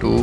2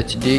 HD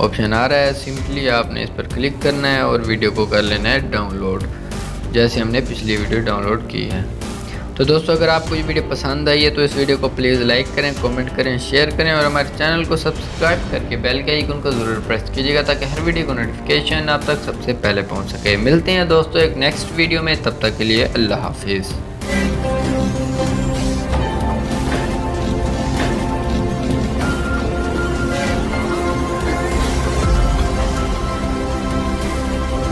option आ रहा है, simply आपने इस पर क्लिक करना है और वीडियो को कर लेना है डाउनलोड, जैसे हमने पिछली वीडियो डाउनलोड की है। तो दोस्तों अगर आपको ये वीडियो पसंद आई है तो इस वीडियो को प्लीज़ लाइक करें, कमेंट करें, शेयर करें और हमारे चैनल को सब्सक्राइब करके बेल के आइकन को ज़रूर प्रेस कीजिएगा ताकि हर वीडियो को नोटिफिकेशन आप तक सबसे पहले पहुंच सके। मिलते हैं दोस्तों एक नेक्स्ट वीडियो में, तब तक के लिए अल्लाह हाफिज़।